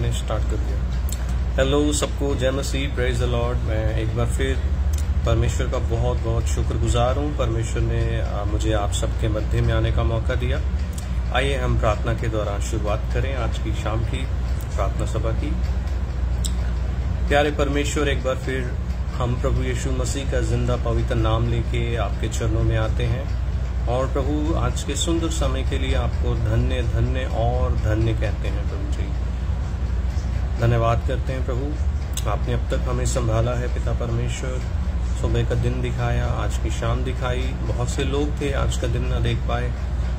मैंने स्टार्ट कर दिया। हेलो सबको, जय मसीह, प्रेज द लॉर्ड। मैं एक बार फिर परमेश्वर का बहुत बहुत शुक्रगुजार हूँ। परमेश्वर ने मुझे आप सबके मध्य में आने का मौका दिया। आइए हम प्रार्थना के दौरान शुरुआत करें आज की शाम की प्रार्थना सभा की। प्यारे परमेश्वर, एक बार फिर हम प्रभु यीशु मसीह का जिंदा पवित्र नाम लेके आपके चरणों में आते हैं और प्रभु आज के सुंदर समय के लिए आपको धन्य धन्य और धन्य कहते हैं। प्रभु जी धन्यवाद करते हैं प्रभु, आपने अब तक हमें संभाला है। पिता परमेश्वर, सुबह का दिन दिखाया, आज की शाम दिखाई। बहुत से लोग थे आज का दिन न देख पाए,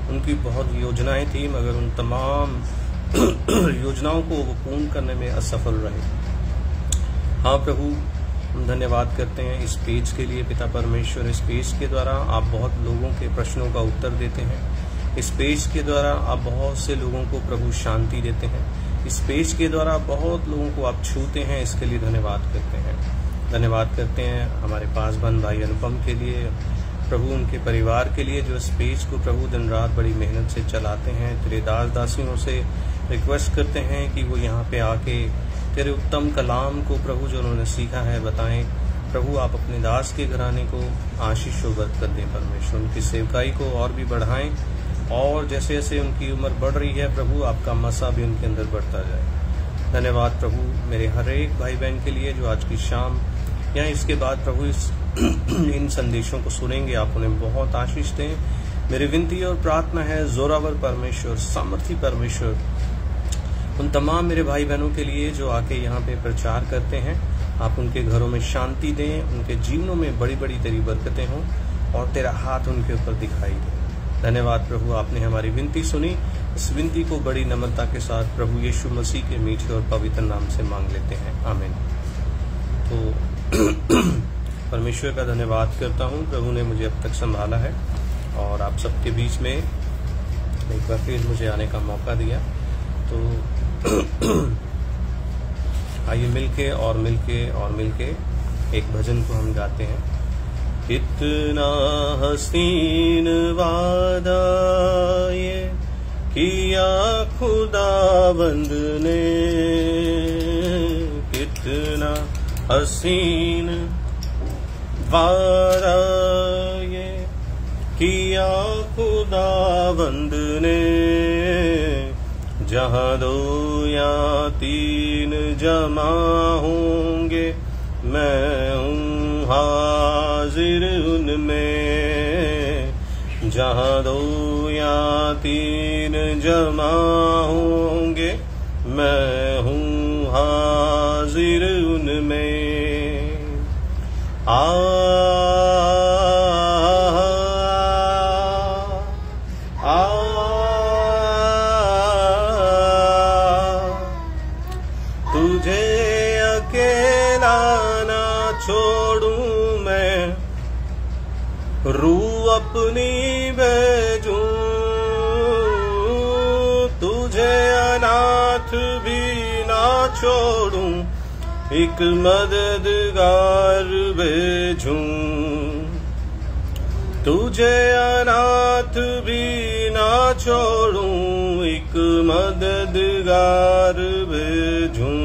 उनकी बहुत योजनाएं थी मगर उन तमाम योजनाओं को वो पूर्ण करने में असफल रहे। हाँ प्रभु, हम धन्यवाद करते हैं इस पेज के लिए। पिता परमेश्वर, इस पेज के द्वारा आप बहुत लोगों के प्रश्नों का उत्तर देते हैं। इस पेज के द्वारा आप बहुत से लोगों को प्रभु शांति देते हैं। इस पेज के द्वारा बहुत लोगों को आप छूते हैं, इसके लिए धन्यवाद करते हैं। धन्यवाद करते हैं हमारे पासवान भाई अनुपम के लिए, प्रभु उनके परिवार के लिए जो इस पेज को प्रभु दिन रात बड़ी मेहनत से चलाते हैं। तेरे दास दासियों से रिक्वेस्ट करते हैं कि वो यहाँ पे आके तेरे उत्तम कलाम को प्रभु जो उन्होंने सीखा है बताएं। प्रभु आप अपने दास के घराने को आशीष व बरकत दें। परमेश्वर उनकी सेवकाई को और भी बढ़ाएं और जैसे जैसे उनकी उम्र बढ़ रही है प्रभु आपका मसा भी उनके अंदर बढ़ता जाए। धन्यवाद प्रभु मेरे हर एक भाई बहन के लिए जो आज की शाम या इसके बाद प्रभु इन संदेशों को सुनेंगे। आप उन्हें बहुत आशीष दें। मेरी विनती और प्रार्थना है जोरावर परमेश्वर, सामर्थी परमेश्वर, उन तमाम मेरे भाई बहनों के लिए जो आके यहाँ पे प्रचार करते हैं, आप उनके घरों में शांति दें, उनके जीवनों में बड़ी बड़ी तेरी बरकतें हों और तेरा हाथ उनके ऊपर दिखाई दे। धन्यवाद प्रभु, आपने हमारी विनती सुनी। इस विनती को बड़ी नम्रता के साथ प्रभु यीशु मसीह के मीठे और पवित्र नाम से मांग लेते हैं, आमीन। तो परमेश्वर का धन्यवाद करता हूँ, प्रभु ने मुझे अब तक संभाला है और आप सबके बीच में एक बार फिर मुझे आने का मौका दिया। तो आइए मिलके एक भजन को हम गाते हैं। कितना हसीन वादा ये किया खुदावंद ने, कितना हसीन वादा ये किया खुदावंद ने। जहाँ दो या तीन जमा होंगे मैं हूँ हाजिर उनमें। जहाँ दो या तीन जमा होंगे मैं हूँ हाजिर उनमें। रू अपनी भेजूं, तुझे अनाथ भी ना छोड़ूं, एक मददगार भेजूं। तुझे अनाथ भी ना छोड़ूं, एक मददगार भेजूं।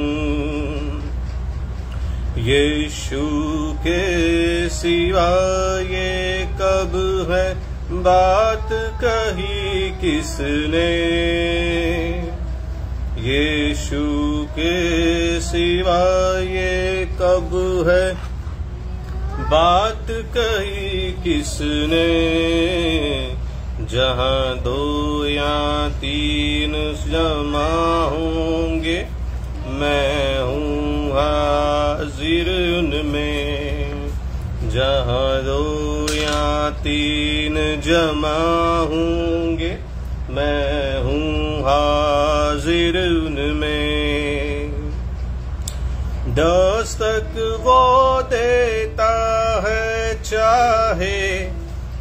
यीशु के सिवा ये कब है बात कही किसने, यीशु के सिवा ये कब है बात कही किसने। जहाँ दो या तीन जमा होंगे मैं हूँ हाजिर उनमें। जहाँ दो या तीन जमा होंगे मैं हूँ हाजिर उनमें। दस्तक वो देता है चाहे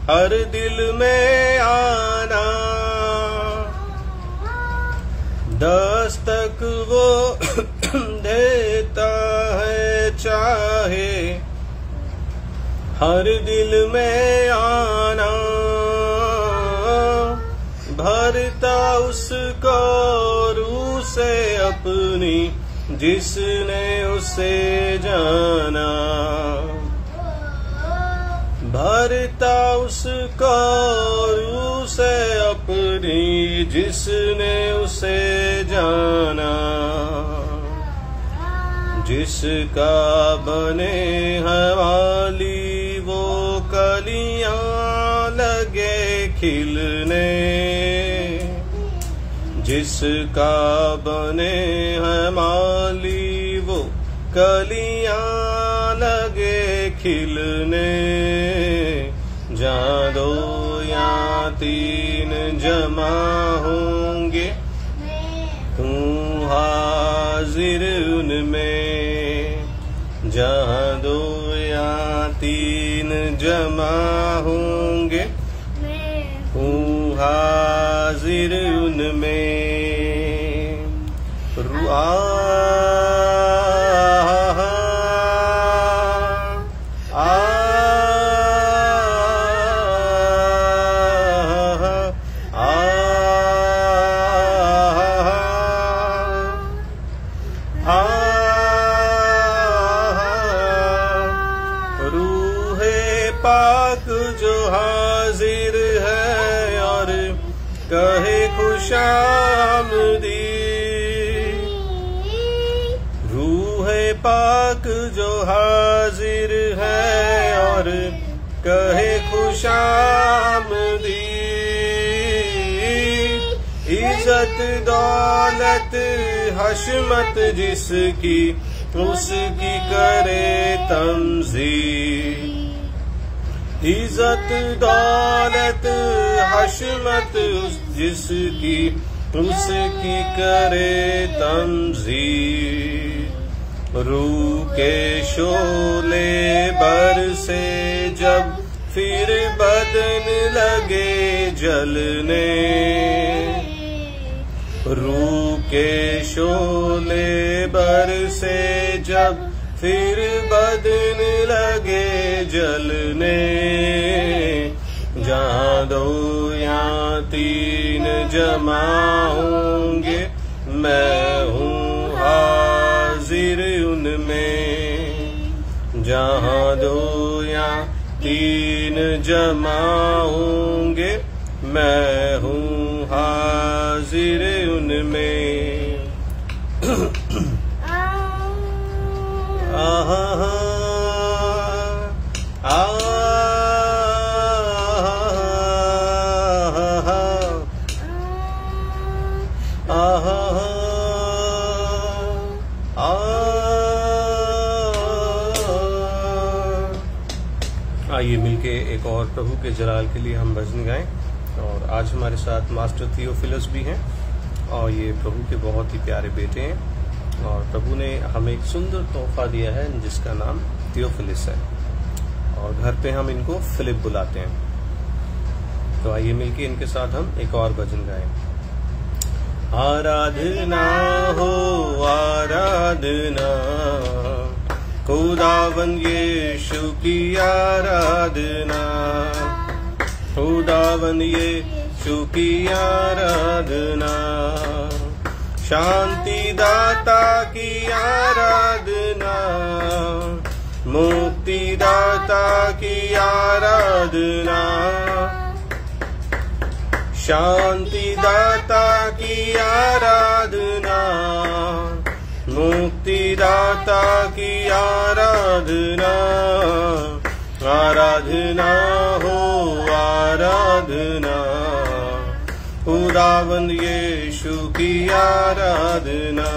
हर दिल में आना, दस्तक वो देता है चाहे हर दिल में आना, भरता उसको रूह से अपनी जिसने उसे जाना, भरता उसका रूह से अपनी जिसने उसे जाना, जिसका बने हवाली वो कलियां लगे खिलने, जिसका बने हमाली वो कलियां लगे खिलने, जहाँ दो या तीन जमा होंगे तू हाजिर उनमें, जहाँ दो या तीन जमा होंगे तू हाजिर उनमें। रूहे पाक जो हाजिर है और कहे खुशामदी, रूहे पाक जो हाजिर है और कहे खुशामदी, इज्जत दौलत हशमत जिसकी उसकी करे तमज़ीद, इज्जत दौलत हशमत जिसकी उसकी करे तमज़ीद। रूह के शोले बरसे जब फिर बदन लगे जलने, रूह के शोले बरसे जब फिर बदन लगे जलने, जहाँ दो या तीन जमा होंगे मैं हूँ हाजिर उनमें, जहाँ दो या तीन जमा होंगे मैं हूँ हाजिर उनमें। आइए मिलके एक और प्रभु के जलाल के लिए हम भजन गाएं। और आज हमारे साथ मास्टर थियोफिलस भी हैं और ये प्रभु के बहुत ही प्यारे बेटे हैं और प्रभु ने हमें एक सुंदर तोहफा दिया है जिसका नाम थियोफिलस है और घर पे हम इनको फिलिप बुलाते हैं। तो आइए मिलके इनके साथ हम एक और भजन गाएं। आराधना हो आराधना, खुदावन यीशु की आराधना, खुदावन यीशु की आराधना, शांति दाता की आराधना, मुक्ति दाता की आराधना, शांति दाता की आराधना, मुक्ति दाता की आराधना, आराधना हो आराधना, खुदावंद यीशु की आराधना,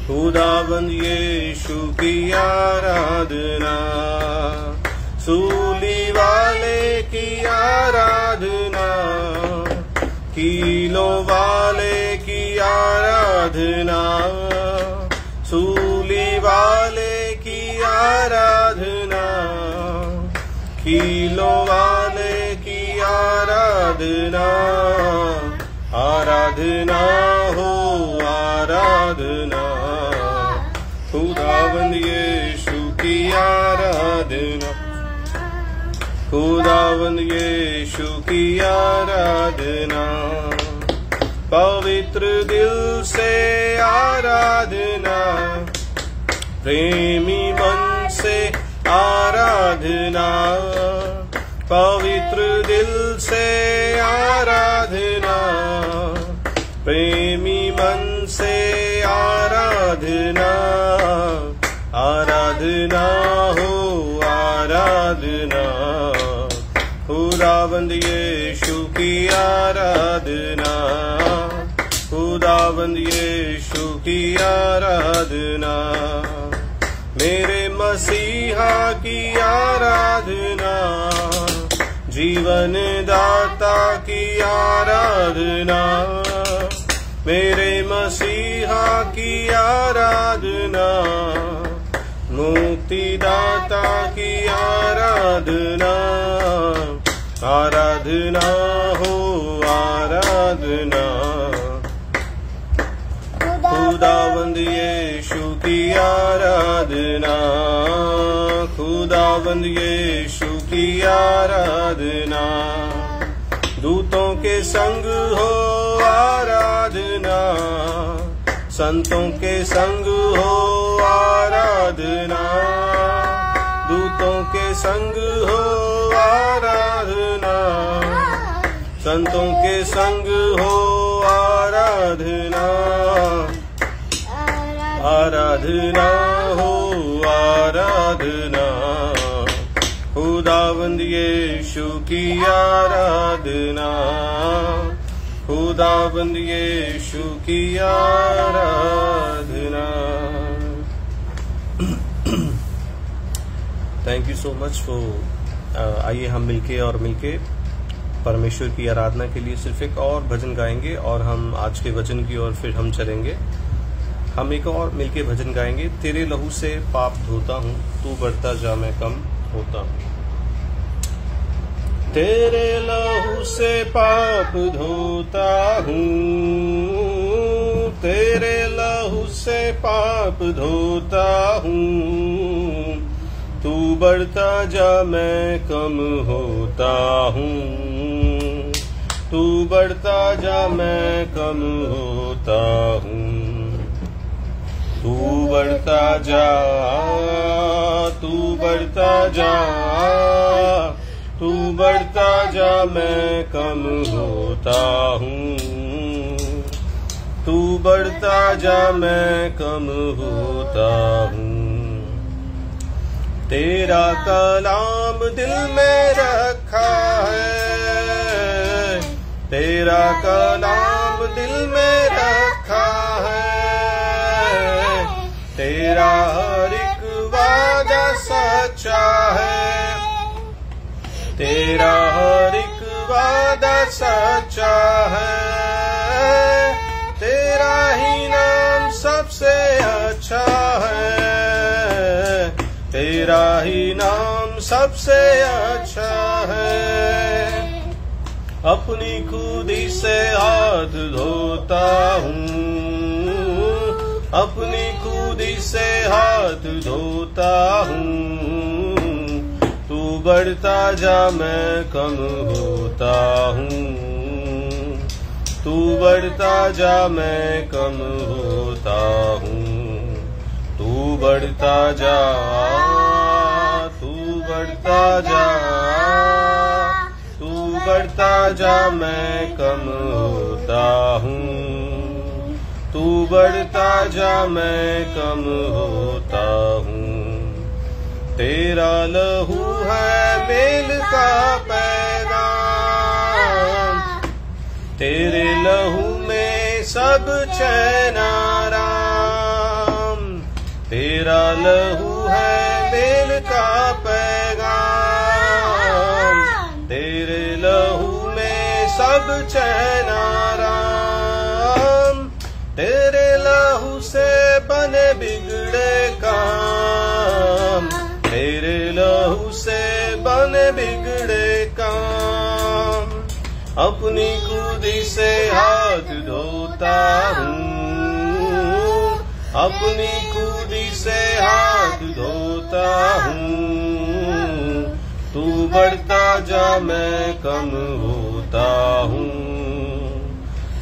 खुदावंद यीशु की आराधना, सूली वाले की आराधना, कीलों वाले की आराधना, सूली वाले की आराधना, कीलों वाले की आराधना, आराधना हो आराधना, खुदावंद यीशु की आराधना, खुदावंद यीशु की आराधना, पवित्र दिल से आराधना, प्रेमी मन से आराधना, पवित्र दिल से आराधना, प्रेमी मन से आराधना, आराधना हो आराधना, खुदावंद यीशु की आराधना, खुदावंद यीशु की आराधना, मेरे मसीहा की आराधना, जीवन दाता की आराधना, मेरे मसीहा की आराधना, मुक्ति दाता की आराधना, आराधना हो आराधना, खुदावंद यीशु की आराधना, खुदावंद यीशु की आराधना, दूतों के संग हो आराधना, संतों के संग हो आराधना, दूतों के संग हो आराधना, संतों के संग हो आराधना, आराधना हो आराधना, खुदावंद यीशु की आराधना, खुदावंद यीशु की आराधना। Thank you so much for आइए हम मिलके परमेश्वर की आराधना के लिए सिर्फ एक और भजन गाएंगे और हम आज के वचन की ओर फिर हम चलेंगे। हम एक और मिलके भजन गाएंगे। तेरे लहू से पाप धोता हूँ, तू बढ़ता जा मैं कम होता हूँ। तेरे लहू से पाप धोता हूँ, तेरे लहू से पाप धोता हूँ, तू बढ़ता जा मैं कम होता हूँ, तू बढ़ता जा मैं कम होता हूँ, तू बढ़ता जा, तू बढ़ता जा, तू बढ़ता जा मैं कम होता हूँ, तू बढ़ता जा मैं कम होता हूँ। तेरा कलाम दिल में रखा है, तेरा कलाम दिल में रखा है, तेरा हर एक वादा सच्चा है, तेरा हर एक वादा सच्चा है, तेरा ही नाम सबसे अच्छा है, तेरा ही नाम सबसे अच्छा है। अपनी खुदी से हाथ धोता हूँ, अपनी खुदी से हाथ धोता हूँ, तू बढ़ता जा मैं कम होता हूँ, तू बढ़ता जा मैं कम होता हूँ, तू बढ़ता जा, तू बढ़ता जा, तू बढ़ता जा मैं कम होता हूँ, तू बढ़ता जा मैं कम होता हूँ। तेरा लहू है मेल का पैगाम, तेरे लहू में सब चैन आराम, तेरा लहू है मेल का पैगाम, तेरे लहू में सब चैन आराम, तेरे लहू से बने बिगड़े काम, तेरे लहू से बने बिगड़े काम। अपनी खुदी से हाथ धोता हूँ, अपनी खुदी से हाथ धोता हूँ, तू बढ़ता जा मैं कम होता हूँ,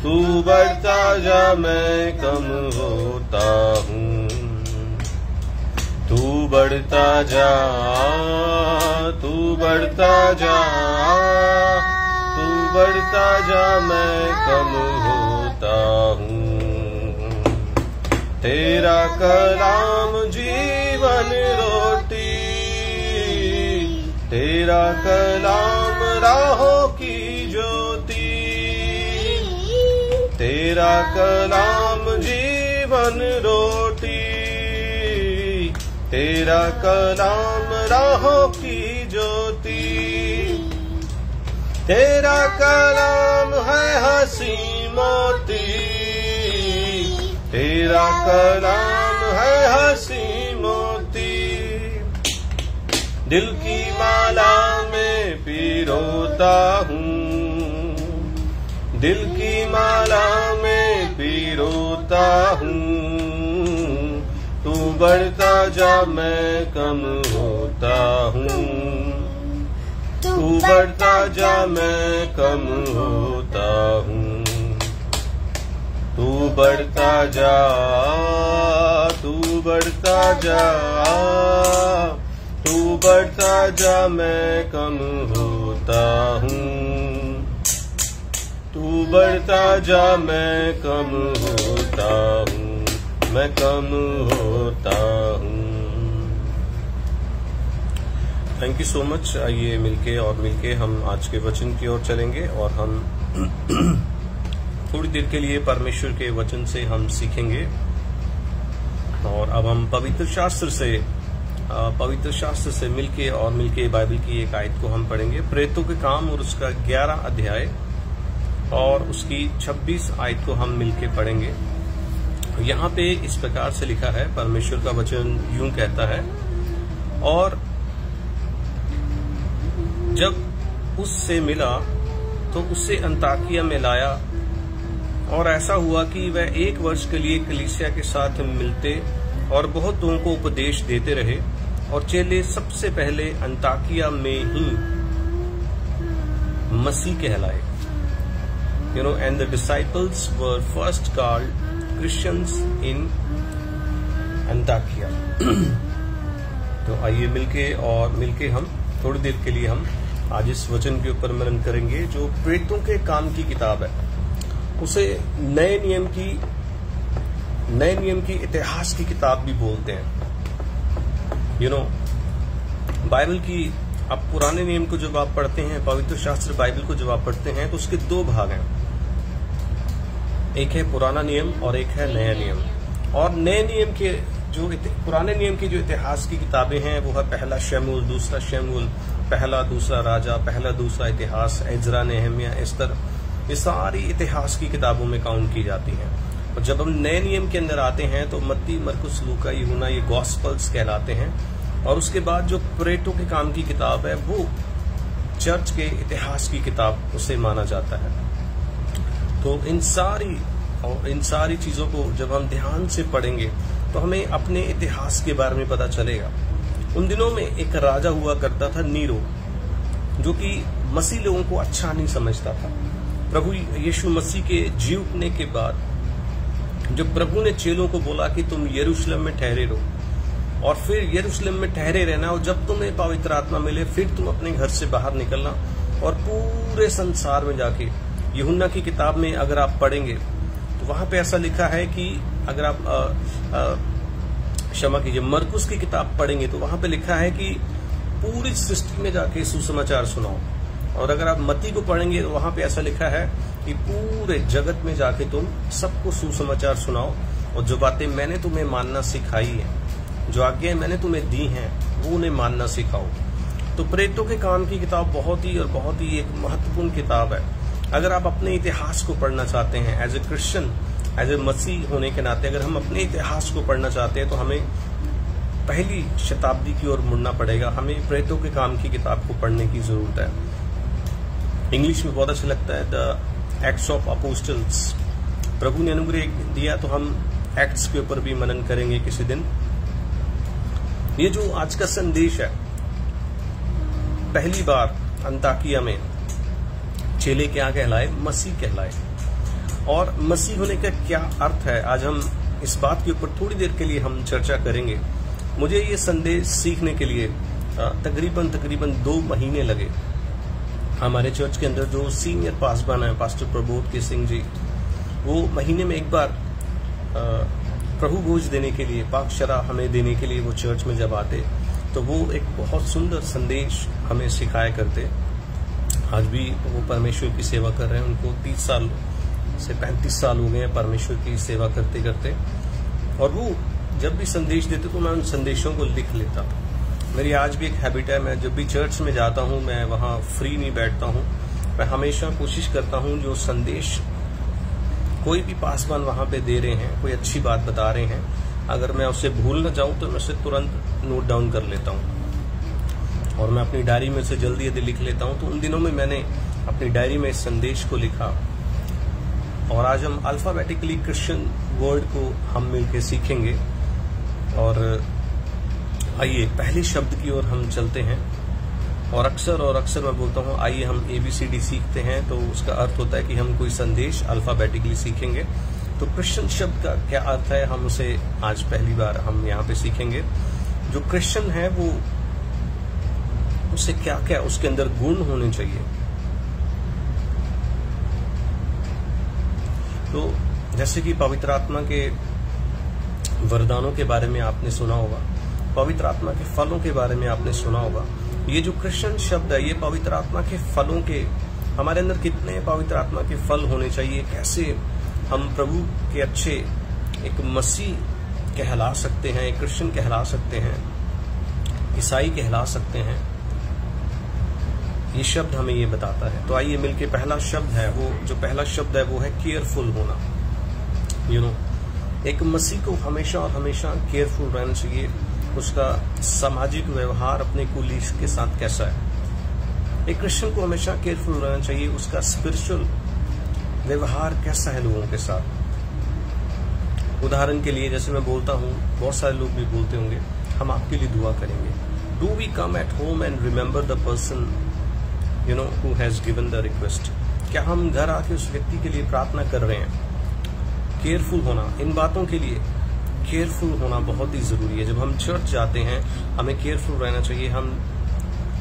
तू बढ़ता जा मैं कम होता हूँ। तू बढ़ता जा, तू बढ़ता जा, तू बढ़ता जा मैं कम होता हूँ। तेरा कलाम जीवन रोटी, तेरा कलाम राहों की ज्योति, तेरा कलाम जीवन रोटी, तेरा कलाम राहों की ज्योति, तेरा कलाम है हंसी मोती, तेरा कलाम है हंसी मोती। दिल की माला में पिरोता हूँ, दिल की माला में पिरोता हूँ। तू बढ़ता जा मैं कम होता हूँ, तू बढ़ता जा मैं कम होता हूँ। तू बढ़ता जा, तू बढ़ता जा, तू बढ़ता जा मैं कम होता हूँ। तू बढ़ता जा मैं कम होता हूँ, मैं कम होता हूँ। Thank you so much. आइए मिलके हम आज के वचन की ओर चलेंगे और हम थोड़ी देर के लिए परमेश्वर के वचन से हम सीखेंगे। और अब हम पवित्र शास्त्र से मिलके बाइबल की एक आयत को हम पढ़ेंगे, प्रेरितों के काम और उसका 11 अध्याय और उसकी 26 आयत को हम मिलके पढ़ेंगे। यहाँ पे इस प्रकार से लिखा है, परमेश्वर का वचन यूं कहता है, और जब उससे मिला तो उससे अंताकिया में लाया, और ऐसा हुआ कि वह 1 वर्ष के लिए कलीसिया के साथ मिलते और बहुत लोगों को उपदेश देते रहे। और चेले सबसे पहले अंताकिया में ही मसीह कहलाए। And the disciples were first called Christians in Antiochia। तो आइए मिलके हम थोड़ी देर के लिए हम आज इस वचन के ऊपर मनन करेंगे, जो प्रेरितों के काम की किताब है। उसे नए नियम की इतिहास की किताब भी बोलते हैं। बाइबल की, अब पुराने नियम को जब आप पढ़ते हैं, पवित्र शास्त्र बाइबल को जब आप पढ़ते हैं, तो उसके 2 भाग हैं। एक है पुराना नियम और एक है नया नियम। और नए नियम के पुराने नियम की जो इतिहास की किताबें हैं, वो है पहला शमूएल, दूसरा शमूएल, पहला दूसरा राजा, पहला दूसरा इतिहास, एजरा, नेहमिया, एस्तर, ये सारी इतिहास की किताबों में काउंट की जाती हैं। और जब हम नए नियम के अंदर आते हैं तो मत्ती, मरकुस, लूका, यूहन्ना, ये गॉस्पल्स कहलाते हैं। और उसके बाद जो प्रेरितों के काम की किताब है, वो चर्च के इतिहास की किताब उसे माना जाता है। तो इन सारी चीजों को जब हम ध्यान से पढ़ेंगे तो हमें अपने इतिहास के बारे में पता चलेगा। उन दिनों में एक राजा हुआ करता था, नीरो, जो कि मसीह लोगों को अच्छा नहीं समझता था। प्रभु यीशु मसीह के जी उठने के बाद जब प्रभु ने चेलों को बोला कि तुम यरूशलेम में ठहरे रहो, और फिर यरूशलेम में ठहरे रहना, और जब तुम्हें पवित्र आत्मा मिले फिर तुम अपने घर से बाहर निकलना और पूरे संसार में जाके, यूहन्ना की किताब में अगर आप पढ़ेंगे तो वहां पे ऐसा लिखा है कि अगर आप क्षमा कीजिए, मरकुस की किताब पढ़ेंगे तो वहां पे लिखा है कि पूरी सृष्टि में जाके सुसमाचार सुनाओ। और अगर आप मत्ती को पढ़ेंगे तो वहां पे ऐसा लिखा है कि पूरे जगत में जाके तुम सबको सुसमाचार सुनाओ, और जो बातें मैंने तुम्हें मानना सिखाई है, जो आज्ञाएं मैंने तुम्हें दी हैं, वो उन्हें मानना सिखाओ। तो प्रेरितों के काम की किताब बहुत ही एक महत्वपूर्ण किताब है। अगर आप अपने इतिहास को पढ़ना चाहते हैं, as a Christian, as a मसीह होने के नाते, अगर हम अपने इतिहास को पढ़ना चाहते हैं तो हमें पहली शताब्दी की ओर मुड़ना पड़ेगा। हमें प्रेरितों के काम की किताब को पढ़ने की जरूरत है। इंग्लिश में बहुत अच्छा लगता है, द एक्ट्स ऑफ अपोस्टल्स। प्रभु ने अनुग्रह दिया तो हम एक्ट्स के ऊपर भी मनन करेंगे किसी दिन। ये जो आज का संदेश है, पहली बार अंताकिया में चेले क्या कहलाए? मसीह कहलाए। और मसीह होने का क्या अर्थ है, आज हम इस बात के ऊपर थोड़ी देर के लिए हम चर्चा करेंगे। मुझे ये संदेश सीखने के लिए तकरीबन 2 महीने लगे। हमारे चर्च के अंदर जो सीनियर पासवान है पास्टर प्रबोध के सिंह जी, वो महीने में एक बार प्रभु भोज देने के लिए, पाक शराब हमें देने के लिए वो चर्च में जब आते तो वो एक बहुत सुंदर संदेश हमें सिखाया करते। आज भी वो परमेश्वर की सेवा कर रहे हैं, उनको 30 साल से 35 साल हो गए हैं परमेश्वर की सेवा करते करते। और वो जब भी संदेश देते तो मैं उन संदेशों को लिख लेता। मेरी आज भी एक हैबिट है, मैं जब भी चर्च में जाता हूँ मैं वहाँ फ्री नहीं बैठता हूँ, मैं हमेशा कोशिश करता हूँ जो संदेश कोई भी पासवान वहाँ पे दे रहे हैं, कोई अच्छी बात बता रहे हैं, अगर मैं उसे भूल न जाऊँ तो मैं उसे तुरंत नोट डाउन कर लेता हूँ और मैं अपनी डायरी में से जल्दी यदि लिख लेता हूँ। तो उन दिनों में मैंने अपनी डायरी में इस संदेश को लिखा और आज हम अल्फाबेटिकली क्रिश्चियन वर्ड को हम मिलकर सीखेंगे। और आइए पहले शब्द की ओर हम चलते हैं। और अक्सर मैं बोलता हूँ आइए हम ABCD सीखते हैं, तो उसका अर्थ होता है कि हम कोई संदेश अल्फाबेटिकली सीखेंगे। तो क्रिश्चियन शब्द का क्या अर्थ है, हम उसे आज पहली बार हम यहाँ पे सीखेंगे। जो क्रिश्चियन है वो उसे क्या क्या उसके अंदर गुण होने चाहिए। तो जैसे कि पवित्र आत्मा के वरदानों के बारे में आपने सुना होगा, पवित्र आत्मा के फलों के बारे में आपने सुना होगा। ये जो क्रिश्चियन शब्द है ये पवित्र आत्मा के फलों के, हमारे अंदर कितने पवित्र आत्मा के फल होने चाहिए, कैसे हम प्रभु के अच्छे एक मसीह कहला सकते हैं, एक क्रिश्चियन कहला सकते हैं, ईसाई कहला सकते हैं, ये शब्द हमें ये बताता है। तो आइए मिलके पहला शब्द है, वो जो पहला शब्द है वो है केयरफुल होना। एक मसीह को हमेशा और हमेशा केयरफुल रहना चाहिए। उसका सामाजिक व्यवहार अपने कुलीग के साथ कैसा है। एक क्रिश्चियन को हमेशा केयरफुल रहना चाहिए, उसका स्पिरिचुअल व्यवहार कैसा है लोगों के साथ। उदाहरण के लिए जैसे मैं बोलता हूँ, बहुत सारे लोग भी बोलते होंगे हम आपके लिए दुआ करेंगे। Do we come at home and remember the person who has given the request. क्या हम घर आके उस व्यक्ति के लिए प्रार्थना कर रहे हैं। केयरफुल होना, इन बातों के लिए केयरफुल होना बहुत ही जरूरी है। जब हम चर्च जाते हैं हमें केयरफुल रहना चाहिए, हम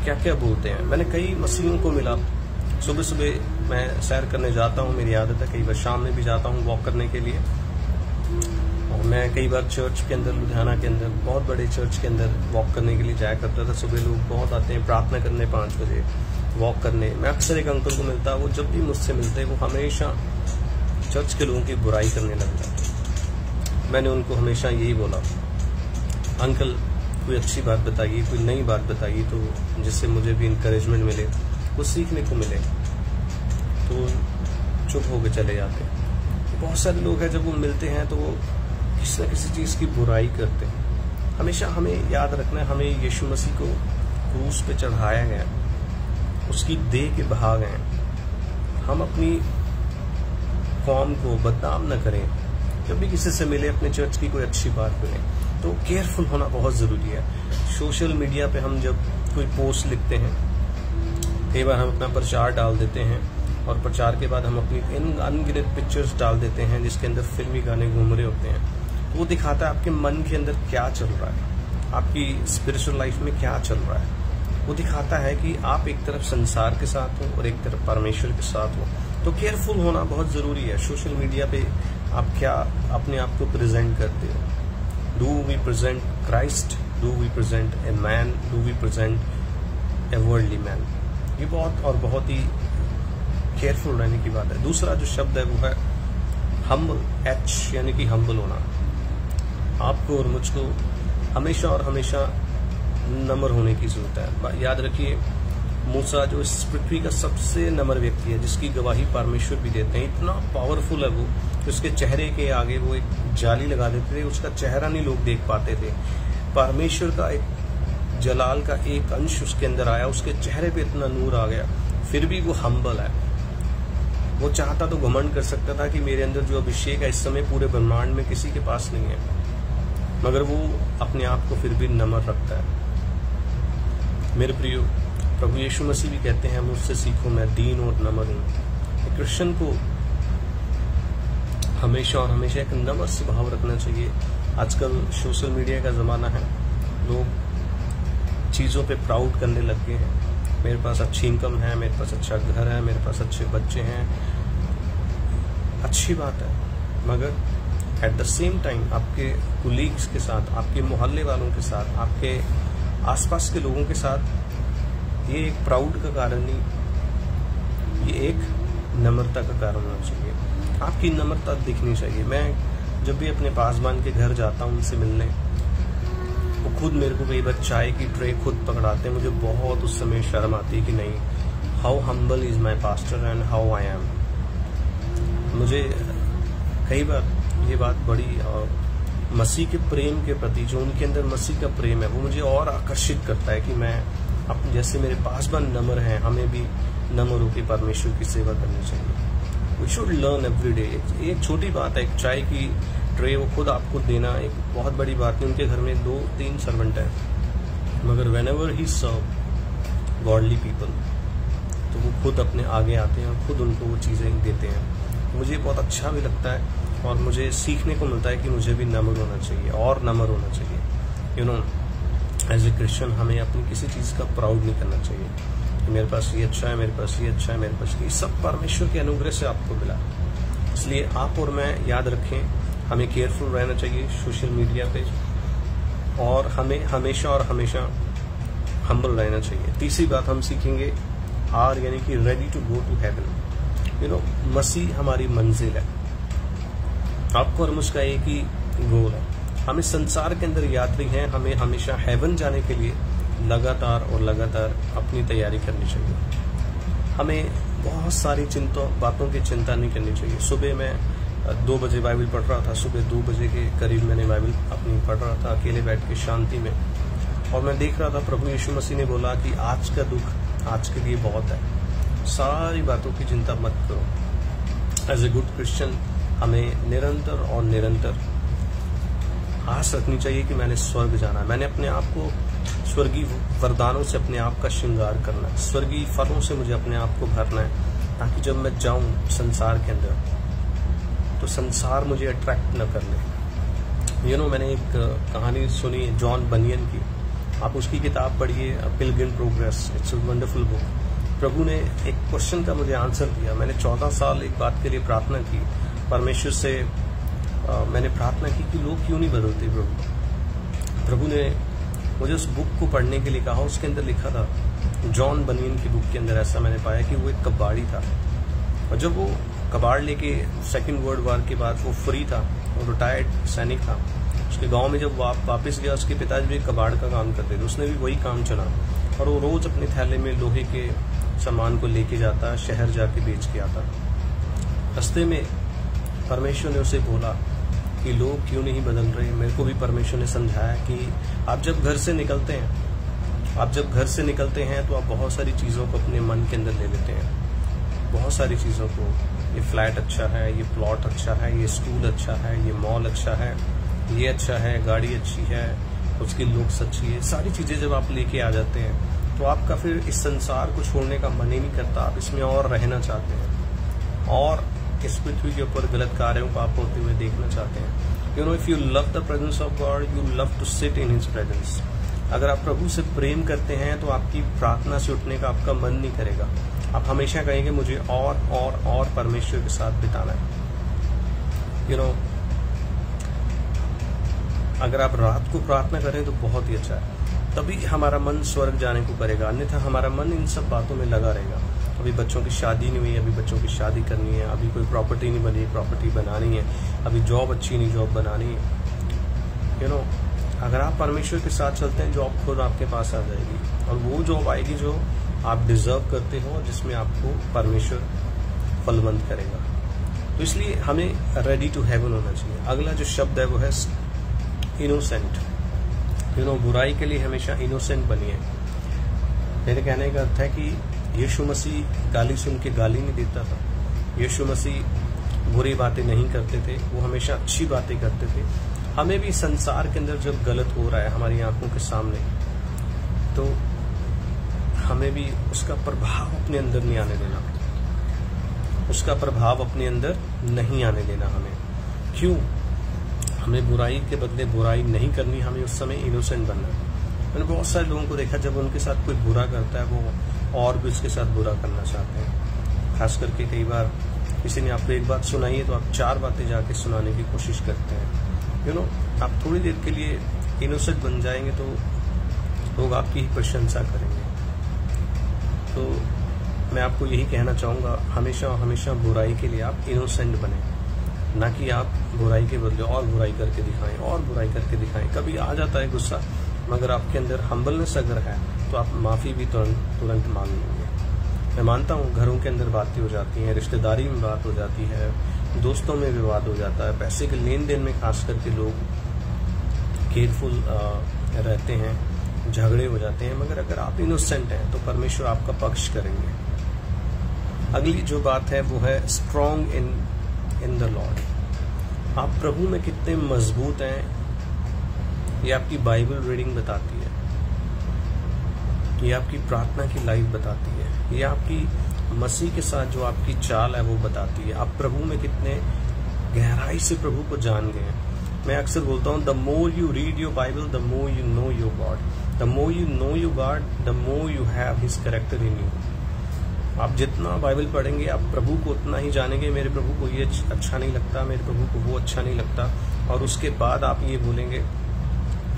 क्या क्या बोलते हैं। मैंने कई मसीहों को मिला, सुबह सुबह मैं सैर करने जाता हूँ, मेरी आदत है, कई बार शाम में भी जाता हूँ वॉक करने के लिए। और मैं कई बार चर्च के अंदर, लुधियाना के अंदर बहुत बड़े चर्च के अंदर वॉक करने के लिए जाया करता था। सुबह लोग बहुत आते हैं प्रार्थना करने 5 बजे वॉक करने। मैं अक्सर एक अंकल को मिलता, वो जब भी मुझसे मिलते वो हमेशा चर्च के लोगों की बुराई करने लगता। मैंने उनको हमेशा यही बोला, अंकल कोई अच्छी बात बताइए, कोई नई बात बताइए तो जिससे मुझे भी इंकरेजमेंट मिले, कुछ सीखने को मिले। तो चुप होकर चले जाते। बहुत सारे लोग हैं जब वो मिलते हैं तो वो किसी न किसी चीज़ की बुराई करते हैं। हमेशा हमें याद रखना है, हमें यीशु मसीह को क्रूस पे चढ़ाया गया, उसकी देह के बहा गए। हम अपनी कौम को बदनाम न करें। जब भी किसी से मिले अपने चर्च की कोई अच्छी बात करें। तो केयरफुल होना बहुत जरूरी है। सोशल मीडिया पे हम जब कोई पोस्ट लिखते हैं, कई बार हम अपना प्रचार डाल देते हैं और प्रचार के बाद हम अपनी अनगिनत पिक्चर्स डाल देते हैं जिसके अंदर फिल्मी गाने घूम रहे होते हैं। वो दिखाता है आपके मन के अंदर क्या चल रहा है, आपकी स्पिरिचुअल लाइफ में क्या चल रहा है। वो दिखाता है कि आप एक तरफ संसार के साथ हो और एक तरफ परमेश्वर के साथ हो। तो केयरफुल होना बहुत जरूरी है। सोशल मीडिया पे आप क्या अपने आप को प्रेजेंट करते हो। Do we present Christ, do we present a man, do we present a worldly man. ये बहुत ही केयरफुल रहने की बात है। दूसरा जो शब्द है वो है हम्बल, H यानी कि हम्बल होना। आपको और मुझको हमेशा और हमेशा नम्र होने की जरूरत है। याद रखिए मूसा जो इस पृथ्वी का सबसे नम्र व्यक्ति है, जिसकी गवाही परमेश्वर भी देते हैं, इतना पावरफुल है वो कि उसके चेहरे के आगे वो एक जाली लगा देते थे, उसका चेहरा नहीं लोग देख पाते थे। परमेश्वर का एक जलाल का एक अंश उसके अंदर आया, उसके चेहरे पे इतना नूर आ गया, फिर भी वो हम्बल है। वो चाहता तो घमंड कर सकता था कि मेरे अंदर जो अभिषेक है इस समय पूरे ब्रह्मांड में किसी के पास नहीं है, मगर वो अपने आप को फिर भी नम्र रखता है। मेरे प्रियो, प्रभु यीशु मसीह भी कहते हैं मुझसे सीखो मैं दीन और नम्र हूं। क्रिश्चियन को हमेशा और हमेशा एक नम्र स्वभाव रखना चाहिए। आजकल सोशल मीडिया का ज़माना है, लोग चीज़ों पे प्राउड करने लग गए हैं। मेरे पास अच्छी इनकम है, मेरे पास अच्छा घर है, मेरे पास अच्छे बच्चे हैं, अच्छी बात है, मगर एट द सेम टाइम आपके कुलीग्स के साथ, आपके मोहल्ले वालों के साथ, आपके आसपास के लोगों के साथ ये एक प्राउड का कारण नहीं, ये एक नम्रता का कारण होना चाहिए। आपकी नम्रता दिखनी चाहिए। मैं जब भी अपने पासवान के घर जाता हूँ उनसे मिलने, वो खुद मेरे को कई बार चाय की ट्रे खुद पकड़ाते हैं। मुझे बहुत उस समय शर्म आती है कि नहीं, how humble is my pastor and how I am. मुझे कई बार ये बात बड़ी मसीह के प्रेम के प्रति, जो उनके अंदर मसीह का प्रेम है, वो मुझे और आकर्षित करता है कि मैं अपने जैसे मेरे पासवान नम्र हैं, हमें भी नम्र होकर परमेश्वर की सेवा करनी चाहिए। We should learn every day. एक छोटी बात है, एक चाय की ट्रे वो खुद आपको देना एक बहुत बड़ी बात नहीं। उनके घर में 2-3 सर्वेंट हैं, मगर whenever he serve godly people, तो वो खुद अपने आगे आते हैं और खुद उनको वो चीज़ें देते हैं। मुझे बहुत अच्छा भी लगता है और मुझे सीखने को मिलता है कि मुझे भी नम्र होना चाहिए और नम्र होना चाहिए। You know, as a Christian हमें अपनी किसी चीज़ का प्राउड नहीं करना चाहिए कि मेरे पास ये अच्छा है, मेरे पास ये अच्छा है, मेरे पास ये सब परमेश्वर के अनुग्रह से आपको मिला। इसलिए आप और मैं याद रखें, हमें केयरफुल रहना चाहिए सोशल मीडिया पे, और हमें हमेशा और हमेशा हम्बल रहना चाहिए। तीसरी बात हम सीखेंगे, आर यानी कि ready to go to heaven. You know, मसीह हमारी मंजिल है। आपको और मुझका एक ही गोल है। हम इस संसार के अंदर यात्री हैं, हमें हमेशा हेवन जाने के लिए लगातार और लगातार अपनी तैयारी करनी चाहिए। हमें बहुत सारी बातों की चिंता नहीं करनी चाहिए। सुबह मैं 2 बजे बाइबल पढ़ रहा था, सुबह 2 बजे के करीब मैंने बाइबल अपनी पढ़ रहा था अकेले बैठ के शांति में, और मैं देख रहा था प्रभु यीशु मसीह ने बोला कि आज का दुख आज के लिए बहुत है, सारी बातों की चिंता मत करो। एज ए गुड क्रिश्चियन हमें निरंतर और निरंतर आस रखनी चाहिए कि मैंने स्वर्ग जाना है, मैंने अपने आप को स्वर्गीय वरदानों से अपने आप का श्रृंगार करना है, स्वर्गीय फलों से मुझे अपने आप को भरना है, ताकि जब मैं जाऊं संसार के अंदर तो संसार मुझे अट्रैक्ट न कर ले। यू नो, मैंने एक कहानी सुनी जॉन बनियन की, आप उसकी किताब पढ़िए, pilgrim progress, it's a wonderful book. प्रभु ने एक क्वेश्चन का मुझे आंसर दिया। मैंने 14 साल एक बात के लिए प्रार्थना की परमेश्वर से, मैंने प्रार्थना की कि लोग क्यों नहीं बदलते। प्रभु ने मुझे उस बुक को पढ़ने के लिए कहा। उसके अंदर लिखा था, जॉन बनियन की बुक के अंदर ऐसा मैंने पाया कि वो एक कबाड़ी था, और जब वो कबाड़ लेके सेकेंड वर्ल्ड वॉर के बाद वो फ्री था, वो रिटायर्ड सैनिक था, उसके गांव में जब वापस गया, उसके पिताजी भी कबाड़ का काम करते थे, उसने भी वही काम चुना, और वो रोज अपने थैले में लोहे के सामान को लेके जाता, शहर जाके बेच के आता। रास्ते में परमेश्वर ने उसे बोला कि लोग क्यों नहीं बदल रहे। मेरे को भी परमेश्वर ने समझाया कि आप जब घर से निकलते हैं तो आप बहुत सारी चीज़ों को अपने मन के अंदर ले लेते हैं, बहुत सारी चीज़ों को। ये फ्लैट अच्छा है, ये प्लॉट अच्छा है, ये स्कूल अच्छा है, ये मॉल अच्छा है, ये अच्छा है, गाड़ी अच्छी है, उसकी लुक्स अच्छी है, सारी चीज़ें जब आप लेके आ जाते हैं तो आपका फिर इस संसार को छोड़ने का मन ही नहीं करता, आप इसमें और रहना चाहते हैं और इस पृथ्वी के ऊपर गलत कार्यों को आप होते हुए देखना चाहते हैं। You know, if you love the presence of God, you love to sit in his presence. अगर आप प्रभु से प्रेम करते हैं तो आपकी प्रार्थना से उठने का आपका मन नहीं करेगा, आप हमेशा कहेंगे मुझे और परमेश्वर के साथ बिताना है। यू नो, अगर आप रात को प्रार्थना करें तो बहुत ही अच्छा है, तभी हमारा मन स्वर्ग जाने को करेगा, अन्यथा हमारा मन इन सब बातों में लगा रहेगा। अभी बच्चों की शादी नहीं हुई, अभी बच्चों की शादी करनी है, अभी कोई प्रॉपर्टी नहीं बनी, प्रॉपर्टी बनानी है, अभी जॉब अच्छी नहीं, जॉब बनानी है। यू नो, अगर आप परमेश्वर के साथ चलते हैं, जॉब खुद आपके पास आ जाएगी, और वो जॉब आएगी जो आप डिजर्व करते हो, जिसमें आपको परमेश्वर फलवंत करेगा। तो इसलिए हमें रेडी टू हेवन होना चाहिए। अगला जो शब्द है वो है इनोसेंट। यू नो, बुराई के लिए हमेशा इनोसेंट बनिए। मेरे कहने का अर्थ है कि यीशु मसीह गाली सुन के गाली नहीं देता था, यीशु मसीह बुरी बातें नहीं करते थे, वो हमेशा अच्छी बातें करते थे। हमें भी संसार के अंदर जब गलत हो रहा है हमारी आंखों के सामने, तो हमें भी उसका प्रभाव अपने अंदर नहीं आने देना, उसका प्रभाव अपने अंदर नहीं आने देना हमें। क्यों? हमें बुराई के बदले बुराई नहीं करनी, हमें उस समय इनोसेंट बनना है। मैंने बहुत सारे लोगों को देखा, जब उनके साथ कोई बुरा करता है वो और भी उसके साथ बुरा करना चाहते हैं। खास करके कई बार किसी ने आपको एक बात सुनाई है तो आप 4 बातें जाके सुनाने की कोशिश करते हैं। आप थोड़ी देर के लिए इनोसेंट बन जाएंगे तो लोग आपकी ही प्रशंसा करेंगे। तो मैं आपको यही कहना चाहूँगा, हमेशा हमेशा बुराई के लिए आप इनोसेंट बने, ना कि आप बुराई के बदले और बुराई करके दिखाएं और बुराई करके दिखाएं। कभी आ जाता है गुस्सा, मगर आपके अंदर हम्बलनेस अगर है तो आप माफ़ी भी तुरंत मांग लेंगे। मैं मानता हूँ घरों के अंदर बातें हो जाती हैं, रिश्तेदारी में बात हो जाती है, दोस्तों में विवाद हो जाता है, पैसे के लेन देन में खास करके लोग केयरफुल रहते हैं, झगड़े हो जाते हैं। मगर अगर आप इनोसेंट हैं तो परमेश्वर आपका पक्ष करेंगे। अगली जो बात है वो है स्ट्रॉन्ग इन द लॉर्ड। आप प्रभु में कितने मजबूत हैं ये आपकी बाइबल रीडिंग बताती है, ये आपकी प्रार्थना की लाइफ बताती है, ये आपकी मसीह के साथ जो आपकी चाल है वो बताती है। आप प्रभु में कितने गहराई से प्रभु को जान गए हैं। मैं अक्सर बोलता हूँ, the more you read your Bible the more you know your God. The more you know your God the more you have his character in you. आप जितना बाइबल पढ़ेंगे आप प्रभु को उतना ही जानेंगे। मेरे प्रभु को ये अच्छा नहीं लगता, मेरे प्रभु को वो अच्छा नहीं लगता, और उसके बाद आप ये बोलेंगे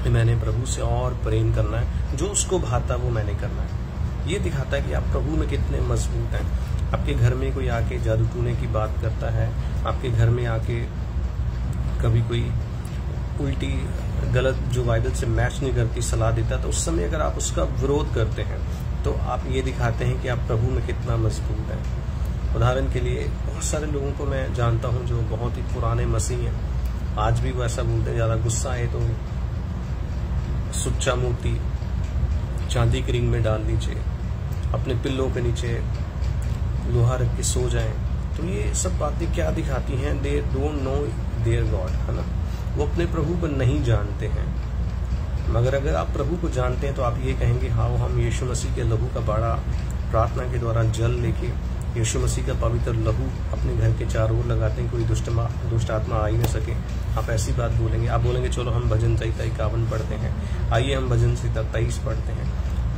मैंने प्रभु से और प्रेम करना है, जो उसको भाता वो मैंने करना है। ये दिखाता है कि आप प्रभु में कितने मजबूत हैं। आपके घर में कोई आके जादू टूने की बात करता है, आपके घर में आके कभी कोई उल्टी गलत जो बाइबल से मैच नहीं करती सलाह देता, तो उस समय अगर आप उसका विरोध करते हैं तो आप ये दिखाते हैं कि आप प्रभु में कितना मजबूत हैं। उदाहरण के लिए बहुत सारे लोगों को मैं जानता हूं जो बहुत ही पुराने मसीह हैं, आज भी वो ऐसा बोलते हैं, ज्यादा गुस्सा आए तो सुच्चा मोती चांदी की रिंग में डाल दीजिए, अपने पिल्लों के नीचे लोहा रख के सो जाएं। तो ये सब बातें क्या दिखाती हैं? They don't know their God, है ना। वो अपने प्रभु को नहीं जानते हैं। मगर अगर आप प्रभु को जानते हैं तो आप ये कहेंगे, हाँ हम यीशु मसीह के लहू का बाड़ा प्रार्थना के द्वारा जल लेके यीशु मसीह का पवित्र लहू अपने घर के चारों ओर लगाते हैं, कोई दुष्ट आत्मा आ ही न सके। आप ऐसी बात बोलेंगे। आप बोलेंगे चलो हम भजन संहिता 51 पढ़ते हैं, आइए हम भजन संहिता 23 पढ़ते हैं।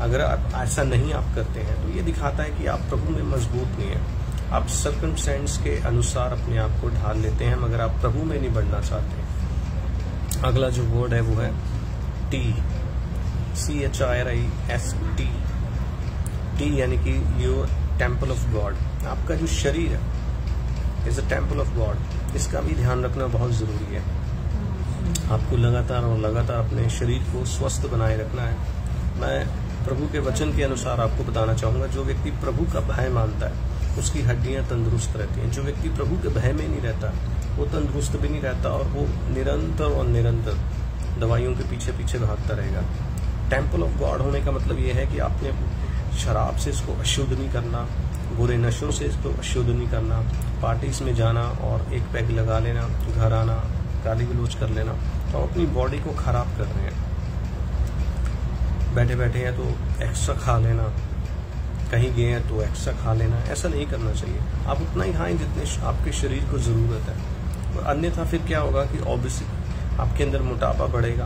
अगर आप ऐसा नहीं आप करते हैं तो ये दिखाता है कि आप प्रभु में मजबूत नहीं है। आप सर्कमस्टेंस के अनुसार अपने आप को ढाल लेते हैं, मगर आप प्रभु में नहीं बढ़ना चाहते। अगला जो वर्ड है वो है CHRIST। टी यानी कि योर टेम्पल ऑफ गॉड। आपका जो शरीर है is a temple of God. इसका भी ध्यान रखना बहुत जरूरी है। आपको लगातार और लगातार अपने शरीर को स्वस्थ बनाए रखना है। मैं प्रभु के वचन के अनुसार आपको बताना चाहूंगा, जो व्यक्ति प्रभु का भय मानता है उसकी हड्डियां तंदुरुस्त रहती हैं। जो व्यक्ति प्रभु के भय में नहीं रहता वो तंदुरुस्त भी नहीं रहता, और वो निरंतर दवाइयों के पीछे पीछे भागता रहेगा। टेम्पल ऑफ गॉड होने का मतलब ये है कि आपने शराब से इसको अशुद्ध नहीं करना, बुरे नशों से इसको अशुद्ध नहीं करना, पार्टीज में जाना और एक पैग लगा लेना, घर आना, गाली गलौज कर लेना, तो अपनी बॉडी को खराब कर रहे हैं। बैठे बैठे हैं तो एक्स्ट्रा खा लेना, कहीं गए हैं तो एक्स्ट्रा खा लेना, ऐसा नहीं करना चाहिए। आप उतना ही खाएं जितने आपके शरीर को जरूरत है, और अन्यथा फिर क्या होगा कि ऑब्वियसली आपके अंदर मोटापा बढ़ेगा,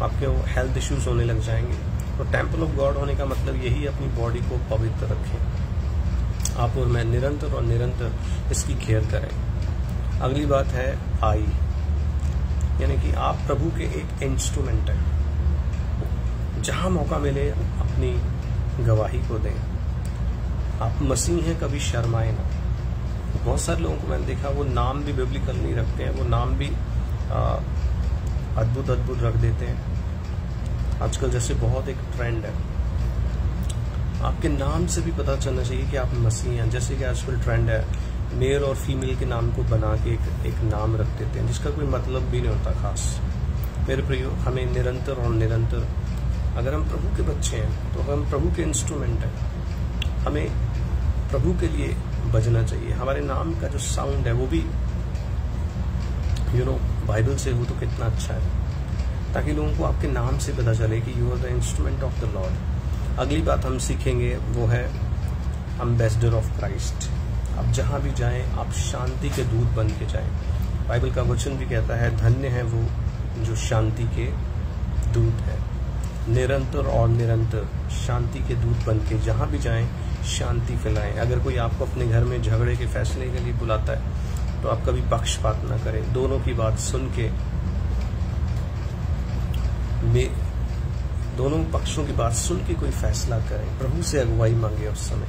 आपके हेल्थ इश्यूज होने लग जाएंगे। तो टेम्पल ऑफ गॉड होने का मतलब यही अपनी बॉडी को पवित्र रखें। आप और मैं निरंतर इसकी केयर करें। अगली बात है आई, यानी कि आप प्रभु के एक इंस्ट्रूमेंट हैं। जहां मौका मिले अपनी गवाही को दें। आप मसीह हैं, कभी शर्माए ना। बहुत सारे लोगों को मैंने देखा वो नाम भी बिब्लिकल नहीं रखते हैं, वो नाम भी अद्भुत रख देते हैं। आजकल जैसे बहुत एक ट्रेंड है, आपके नाम से भी पता चलना चाहिए कि आप मसीह हैं। जैसे कि आजकल ट्रेंड है मेल और फीमेल के नाम को बना के एक नाम रख देते हैं जिसका कोई मतलब भी नहीं होता खास। मेरे प्रियो, हमें निरंतर अगर हम प्रभु के बच्चे हैं तो हम प्रभु के इंस्ट्रूमेंट हैं। हमें प्रभु के लिए बजना चाहिए। हमारे नाम का जो साउंड है वो भी बाइबल से हो तो कितना अच्छा है, ताकि लोगों को आपके नाम से पता चले कि you are the instrument of the Lord. अगली बात हम सीखेंगे वो है एम्बेसडर ऑफ क्राइस्ट। आप जहां भी जाएं आप शांति के दूत बन के जाएं। बाइबल का वचन भी कहता है धन्य है वो जो शांति के दूत है। निरंतर और निरंतर शांति के दूत बन के जहां भी जाएं शांति फैलाएं। अगर कोई आपको अपने घर में झगड़े के फैसले के लिए बुलाता है तो आप कभी पक्षपात ना करें, दोनों की बात सुन के दोनों पक्षों की बात सुन के कोई फैसला करें। प्रभु से अगुवाई मांगे उस समय,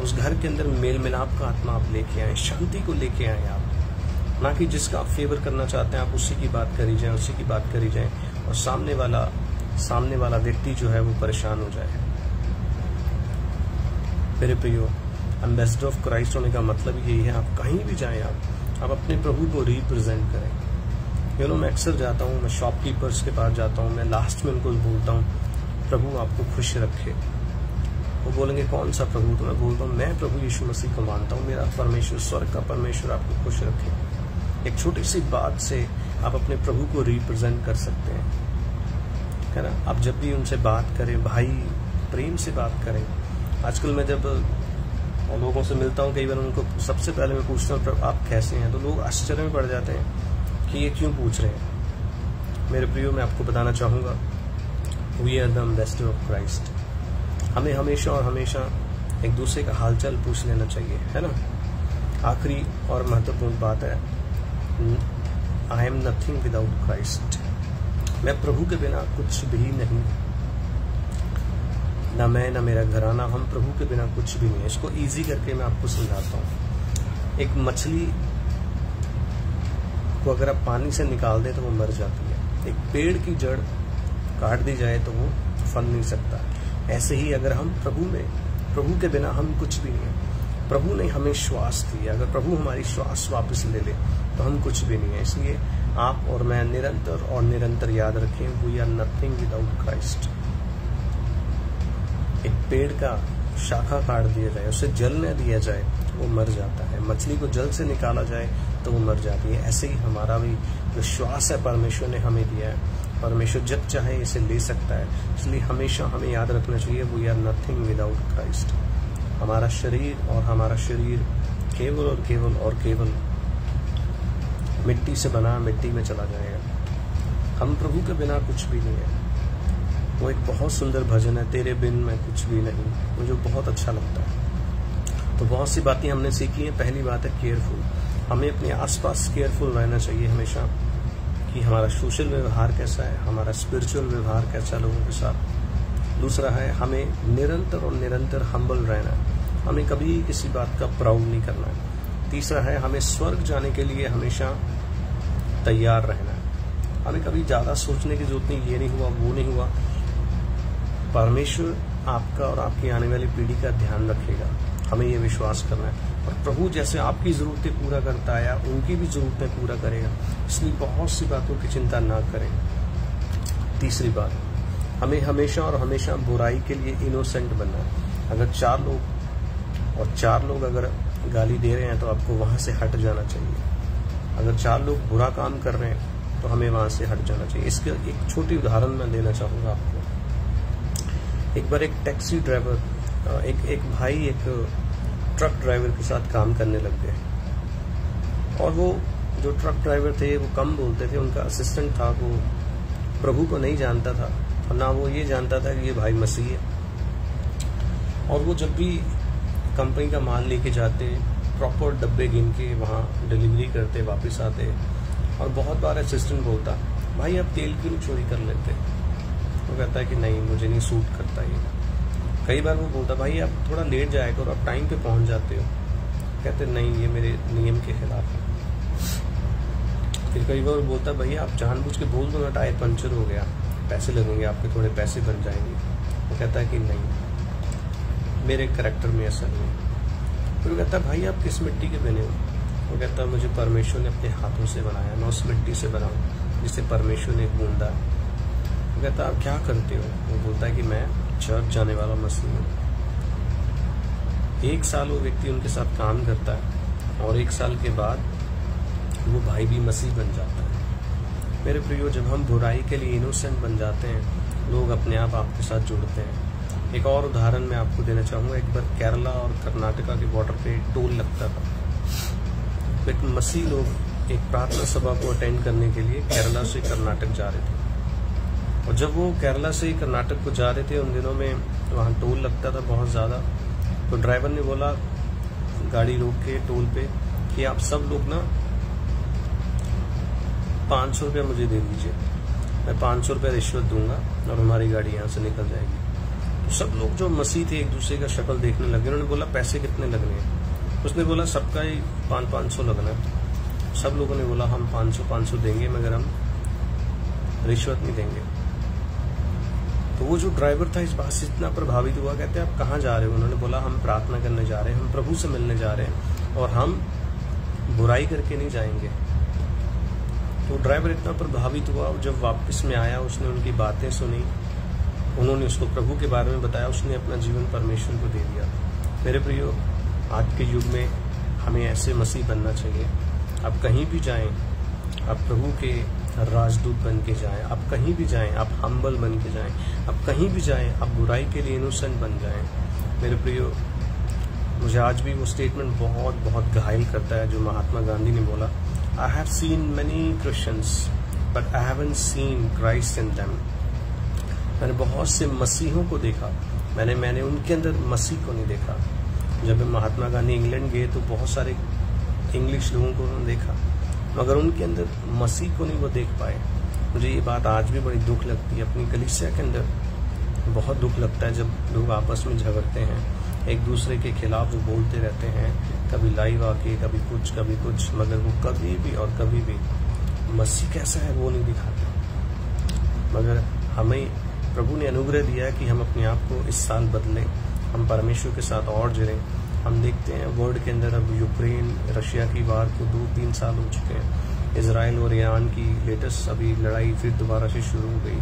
उस घर के अंदर मेल मिलाप का आत्मा आप लेके आए, शांति को लेके आए आप, ना कि जिसका आप फेवर करना चाहते हैं आप उसी की बात करी जाए, उसी की बात करी जाए और सामने वाला व्यक्ति जो है वो परेशान हो जाए। मेरे प्रियो, एम्बेसडर ऑफ क्राइस्ट होने का मतलब यही है, आप कहीं भी जाएं आप अपने प्रभु को रिप्रेजेंट करें। मैं अक्सर जाता हूँ, मैं शॉपकीपर्स के पास जाता हूँ, मैं लास्ट में उनको बोलता हूँ प्रभु आपको खुश रखे। वो बोलेंगे कौन सा प्रभु? तो मैं बोलता हूँ मैं प्रभु यीशु मसीह को मानता हूँ, मेरा परमेश्वर, स्वर्ग का परमेश्वर आपको खुश रखे। एक छोटी सी बात से आप अपने प्रभु को रिप्रेजेंट कर सकते हैं, है ना। आप जब भी उनसे बात करें, भाई प्रेम से बात करें। आजकल मैं जब लोगों से मिलता हूँ, कई बार उनको सबसे पहले मैं पूछता हूँ आप कैसे हैं, तो लोग आश्चर्य में पड़ जाते हैं कि ये क्यों पूछ रहे हैं। मेरे प्रियो, मैं आपको बताना चाहूंगा, we are the ambassador of Christ. हमें हमेशा और हमेशा एक दूसरे का हालचाल पूछ लेना चाहिए, है ना। आखिरी और महत्वपूर्ण बात है, I am nothing without Christ. मैं प्रभु के बिना कुछ भी नहीं, ना मैं ना मेरा घराना, हम प्रभु के बिना कुछ भी नहीं है। इसको इजी करके मैं आपको समझाता हूँ। एक मछली को अगर आप पानी से निकाल दें तो वो मर जाती है। एक पेड़ की जड़ काट दी जाए तो वो फल नहीं सकता। ऐसे ही अगर हम प्रभु के बिना हम कुछ भी नहीं है। प्रभु ने हमें श्वास दी, अगर प्रभु हमारी श्वास वापस ले ले तो हम कुछ भी नहीं है। इसलिए आप और मैं निरंतर और निरंतर याद रखें, we are nothing without Christ. एक पेड़ का शाखा काट दिया जाए, उसे जल न दिया जाए वो मर जाता है। मछली को जल से निकाला जाए तो वो मर जाती है। ऐसे ही हमारा भी जो श्वास है परमेश्वर ने हमें दिया है, परमेश्वर जब चाहे इसे ले सकता है। इसलिए हमेशा हमें याद रखना चाहिए, we are nothing without Christ. हमारा शरीर केवल और केवल और केवल मिट्टी से बना, मिट्टी में चला जाएगा। हम प्रभु के बिना कुछ भी नहीं है। वो एक बहुत सुंदर भजन है, तेरे बिन मैं कुछ भी नहीं, मुझे बहुत अच्छा लगता है। तो बहुत सी बातें हमने सीखी हैं। पहली बात है केयरफुल, हमें अपने आसपास केयरफुल रहना चाहिए हमेशा कि हमारा सोशल व्यवहार कैसा है, हमारा स्पिरिचुअल व्यवहार कैसा लोगों के साथ। दूसरा है हमें निरंतर और निरंतर हम्बल रहना है, हमें कभी किसी बात का प्राउड नहीं करना है। तीसरा है हमें स्वर्ग जाने के लिए हमेशा तैयार रहना है, हमें कभी ज्यादा सोचने की जरूरत नहीं, ये नहीं हुआ वो नहीं हुआ। परमेश्वर आपका और आपकी आने वाली पीढ़ी का ध्यान रखेगा, हमें ये विश्वास करना है। और प्रभु जैसे आपकी जरूरतें पूरा करता आया, उनकी भी जरूरतें पूरा करेगा। इसलिए बहुत सी बातों की चिंता ना करें। तीसरी बात, हमें हमेशा और हमेशा बुराई के लिए इनोसेंट बनना है। अगर चार लोग अगर गाली दे रहे हैं तो आपको वहां से हट जाना चाहिए। अगर 4 लोग बुरा काम कर रहे हैं तो हमें वहां से हट जाना चाहिए। इसके एक छोटी उदाहरण मैं देना चाहूंगा आपको। एक बार एक टैक्सी ड्राइवर, एक भाई एक ट्रक ड्राइवर के साथ काम करने लग गए, और वो जो ट्रक ड्राइवर थे वो कम बोलते थे। उनका असिस्टेंट था, वो प्रभु को नहीं जानता था और ना वो ये जानता था कि ये भाई मसीह है। और वो जब भी कंपनी का माल लेके जाते, प्रॉपर डब्बे गिन के वहाँ डिलीवरी करते, वापस आते। और बहुत बार असिस्टेंट बोलता, भाई आप तेल क्यों चोरी कर लेते? वो कहता है कि नहीं, मुझे नहीं सूट करता ये। कई बार वो बोलता, भाई आप थोड़ा लेट जाया करो, आप टाइम पे पहुंच जाते हो। कहते नहीं, ये मेरे नियम के खिलाफ है। फिर कई बार बोलता, भैया आप जानबूझ के बोल दो ना, टायर पंचर हो गया, पैसे लगेंगे आपके, थोड़े पैसे बन जाएंगे। वो कहता है कि नहीं, मेरे कैरेक्टर में ऐसा नहीं है। फिर वो कहता है, भाई आप किस मिट्टी के बने हो? वो कहता है, मुझे परमेश्वर ने अपने हाथों से बनाया, मैं उस मिट्टी से बना हूँ जिसे परमेश्वर ने बूंदा। वो कहता है, आप क्या करते हो? वो बोलता है कि मैं चर्च जाने वाला मसीह हूँ। 1 साल वो व्यक्ति उनके साथ काम करता है और 1 साल के बाद वो भाई भी मसीह बन जाता है। मेरे प्रियो, जब हम बुराई के लिए इनोसेंट बन जाते हैं, लोग अपने आप आपके साथ जुड़ते हैं। एक और उदाहरण मैं आपको देना चाहूंगा। एक बार केरला और कर्नाटका के बॉर्डर पे टोल लगता था। तो एक मसीह लोग एक प्रार्थना सभा को अटेंड करने के लिए केरला से कर्नाटक जा रहे थे। और जब वो केरला से कर्नाटक को जा रहे थे, उन दिनों में वहाँ टोल लगता था बहुत ज़्यादा। तो ड्राइवर ने बोला गाड़ी रोक के टोल पे कि आप सब लोग ना 500 रुपया मुझे दे दीजिए, मैं 500 रुपया रिश्वत दूंगा और हमारी गाड़ी यहाँ से निकल जाएगी। तो सब लोग जो मसीह थे एक दूसरे का शक्ल देखने लगे। उन्होंने बोला पैसे कितने लगने हैं? उसने बोला सबका ही 500 लगना है। सब लोगों ने बोला हम 500 देंगे, मगर हम रिश्वत नहीं देंगे। तो वो जो ड्राइवर था इस बात से इतना प्रभावित हुआ, कहते हैं आप कहाँ जा रहे हो? उन्होंने बोला हम प्रार्थना करने जा रहे हैं, हम प्रभु से मिलने जा रहे हैं और हम बुराई करके नहीं जाएंगे। तो ड्राइवर इतना प्रभावित हुआ, जब वापस में आया उसने उनकी बातें सुनी, उन्होंने उसको प्रभु के बारे में बताया, उसने अपना जीवन परमेश्वर को दे दिया। मेरे प्रियो, आज के युग में हमें ऐसे मसीह बनना चाहिए। आप कहीं भी जाएं, आप प्रभु के राजदूत बन के जाएं, आप कहीं भी जाएं आप हम्बल बन के जाएं, आप कहीं भी जाएं आप बुराई के लिए इनोसेंट बन जाएं। मेरे प्रियो, मुझे आज भी वो स्टेटमेंट बहुत बहुत घायल करता है जो महात्मा गांधी ने बोला, I have seen many Christians but I haven't seen Christ in them. मैंने बहुत से मसीहों को देखा, मैंने उनके अंदर मसीह को नहीं देखा। जब महात्मा गांधी इंग्लैंड गए तो बहुत सारे इंग्लिश लोगों को उन्होंने देखा, मगर उनके अंदर मसीह को नहीं वो देख पाए। मुझे ये बात आज भी बड़ी दुख लगती है। अपनी कलीसिया के अंदर बहुत दुख लगता है जब लोग आपस में झगड़ते हैं, एक दूसरे के खिलाफ वो बोलते रहते हैं, कभी लाइव आके कभी कुछ, मगर वो कभी भी और कभी भी मसीह कैसा है वो नहीं दिखाते। मगर हमें प्रभु ने अनुग्रह दिया है कि हम अपने आप को इस साल बदलें, हम परमेश्वर के साथ और जुड़ें। हम देखते हैं वर्ल्ड के अंदर अब यूक्रेन रशिया की वार को 2-3 साल हो चुके हैं। इजराइल और ईरान की लेटेस्ट अभी लड़ाई फिर दोबारा से शुरू हो गई।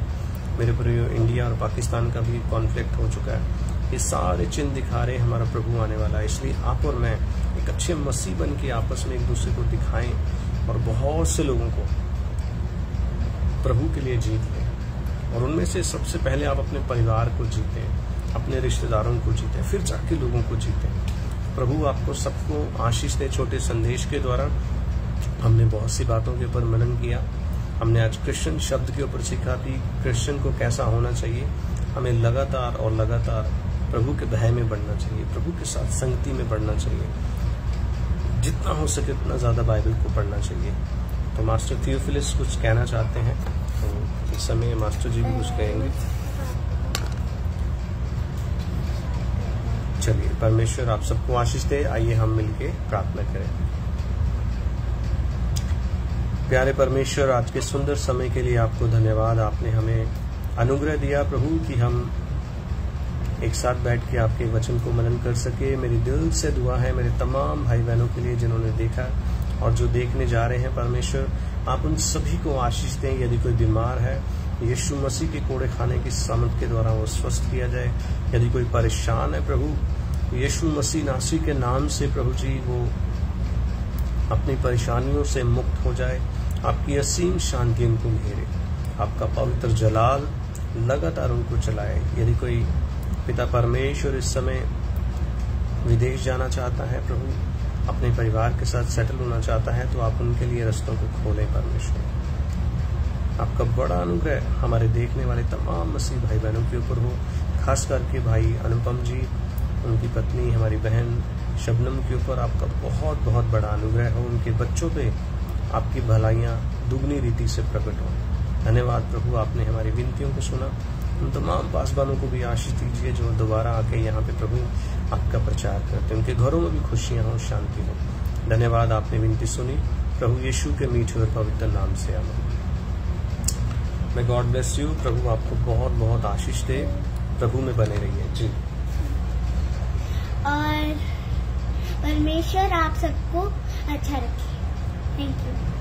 मेरे प्रियो, इंडिया और पाकिस्तान का भी कॉन्फ्लिक्ट हो चुका है। ये सारे चिन्ह दिखा रहे हैं हमारा प्रभु आने वाला है। इसलिए आप और मैं एक अच्छे मसीह बन के आपस में एक दूसरे को दिखाएं और बहुत से लोगों को प्रभु के लिए जीत लें। और उनमें से सबसे पहले आप अपने परिवार को जीतें, अपने रिश्तेदारों को जीतें, फिर जाके लोगों को जीतें। प्रभु आपको सबको आशीष दे। छोटे संदेश के द्वारा हमने बहुत सी बातों के ऊपर मनन किया। हमने आज क्रिश्चियन शब्द के ऊपर सीखा कि क्रिश्चियन को कैसा होना चाहिए। हमें लगातार और लगातार प्रभु के भय में बढ़ना चाहिए, प्रभु के साथ संगति में बढ़ना चाहिए, जितना हो सके उतना ज्यादा बाइबल को पढ़ना चाहिए। तो मास्टर थियोफिलिस कुछ कहना चाहते हैं, तो इस समय मास्टर जी भी कुछ कहेंगे। चलिए, परमेश्वर आप सबको आशीष दे। आइए हम मिलके प्रार्थना करें। प्यारे परमेश्वर, आज के सुंदर समय के लिए आपको धन्यवाद। आपने हमें अनुग्रह दिया प्रभु कि हम एक साथ बैठ के आपके वचन को मनन कर सके। मेरी दिल से दुआ है मेरे तमाम भाई बहनों के लिए जिन्होंने देखा और जो देखने जा रहे हैं। परमेश्वर, आप उन सभी को आशीष दें। यदि कोई बीमार है, यीशु मसीह के कोड़े खाने की सामर्थ के द्वारा वो स्वस्थ किया जाए। यदि कोई परेशान है प्रभु, यीशु मसीह नासी के नाम से प्रभु जी वो अपनी परेशानियों से मुक्त हो जाए। आपकी असीम शांति उनको घेरे, आपका पवित्र जलाल लगातार उनको चलाए। यदि कोई पिता परमेश्वर इस समय विदेश जाना चाहता है प्रभु, अपने परिवार के साथ सेटल होना चाहता है, तो आप उनके लिए रास्तों को खोलें। परमेश्वर, आपका बड़ा अनुग्रह हमारे देखने वाले तमाम मसीह भाई बहनों के ऊपर हो, खास करके भाई अनुपम जी, उनकी पत्नी हमारी बहन शबनम के ऊपर आपका बहुत बहुत बड़ा अनुग्रह हो। उनके बच्चों पे आपकी भलाइयाँ दुगनी रीति से प्रकट हो। धन्यवाद प्रभु, आपने हमारी विनतियों को सुना। उन तमाम पासवानों को भी आशीष दीजिए जो दोबारा आके यहाँ पे प्रभु आपका प्रचार करते, उनके घरों में भी खुशियाँ हो, शांति हो। धन्यवाद, आपने विनती सुनी। प्रभु यीशु के मीठे और पवित्र नाम से आमीन। मैं गॉड ब्लेस यू। प्रभु आपको बहुत बहुत आशीष दे। प्रभु में बने रहिए जी। और परमेश्वर आप सबको अच्छा रखे। Thank you.